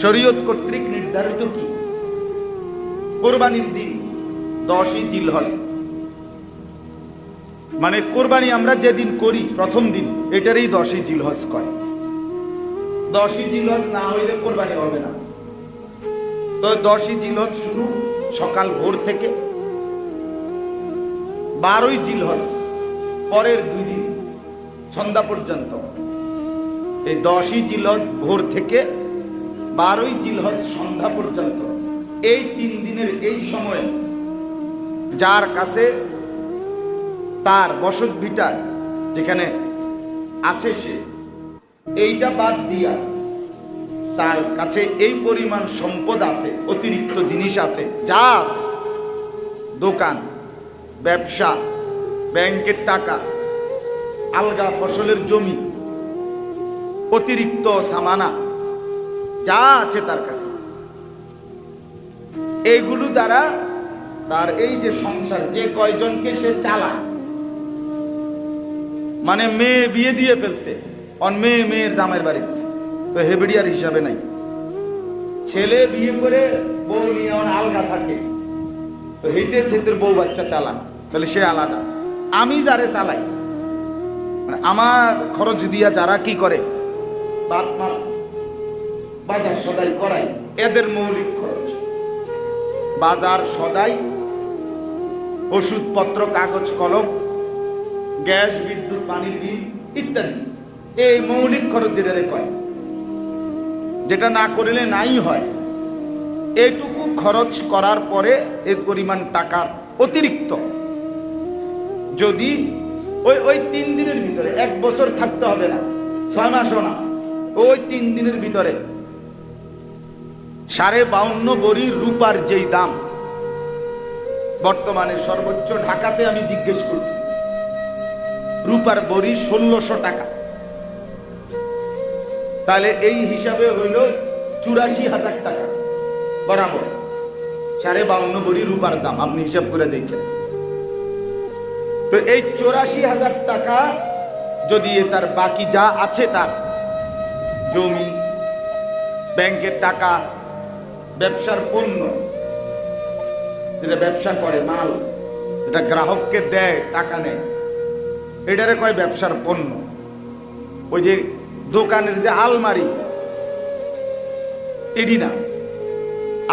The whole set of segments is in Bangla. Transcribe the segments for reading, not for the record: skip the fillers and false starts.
শরীয়ত কর্তৃক নির্ধারিত কি? কোরবানির দিন 10ই জিলহজ, মানে কোরবানি আমরা যেদিন করি প্রথম দিন, এটারই 10ই জিলহজ কয়। 10ই জিলহজ না হইলে কোরবানি হবে না। তো 10ই জিলহজ শুরু সকাল ভোর থেকে, 12ই জিলহজ পরের 2 দিন সন্ধ্যা পর্যন্ত। এই 10ই জিলহজ ভোর থেকে 12ই জিলহজ সন্ধ্যা পর্যন্ত, এই 3 দিনের এই সময়ে যার কাছে তার বসত ভিটা যেখানে আছে, সে এইটা বাদ দিয়া তার কাছে এই পরিমাণ সম্পদ আছে, অতিরিক্ত জিনিস আছে, যা আছে, দোকান, ব্যবসা, ব্যাংকের টাকা, আলগা ফসলের জমি, অতিরিক্ত সামানা যা আছে তার কাছে, এইগুলো দ্বারা তার এই যে সংসার, যে কয়জনকে সে চালায়, মানে মেয়ে বিয়ে দিয়ে ফেলছে, মেয়ের জামাইয়ের বাড়িতে, তো হেবিডিয়ার হিসাবে নাই। ছেলে বিয়ে করে বউ নিয়ে আলগা থাকে, তো হেইতে ছেলের বউ বাচ্চা চালান, তাহলে সে আলাদা। আমি যারে চালাই, মানে আমার খরচ দিয়া যারা কি করে, বাদ মাস বাজার সদাই করাই, এদের মৌলিক খরচ, বাজার সদাই, ওষুধপত্র, কাগজ কলম, গ্যাস, বিদ্যুৎ, পানির বিল ইত্যাদি, এই মৌলিক খরচ যেটা কয়, যেটা না করলে নাই হয়, এইটুকু খরচ করার পরে এর পরিমাণ টাকার অতিরিক্ত যদি ওই 3 দিনের ভিতরে, 1 বছর থাকতে হবে না, 6 মাসও না, ওই 3 দিনের ভিতরে 52.5 ভরি রূপার যেই দাম বর্তমানে সর্বোচ্চ, ঢাকাতে আমি জিজ্ঞেস করছি, রূপার ভরি 1600 টাকা, তাহলে এই হিসাবে হইল 84,000 টাকা বরাবর। 52.5 ভরি রূপার দাম আপনি হিসাব করে দেখেন। তো এই 84,000 টাকা যদি তার বাকি যা আছে, তার জমি, ব্যাংকের টাকা, ব্যবসার পণ্য, যেটা ব্যবসা করে, মাল যেটা গ্রাহককে দেয়, টাকা নেয়, এটারে কয় ব্যবসার পণ্য। ওই যে দোকানের যে আলমারি, এডি না,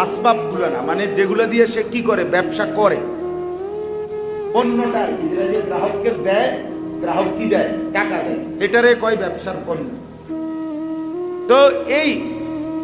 আসবাব গুলো না, মানে যেগুলো দিয়ে সে কি করে, ব্যবসা করে, পণ্যটা আর কি, যেটা গ্রাহককে দেয়, গ্রাহক কি দেয়, টাকা দেয়, এটারে কয় ব্যবসার পণ্য। তো এই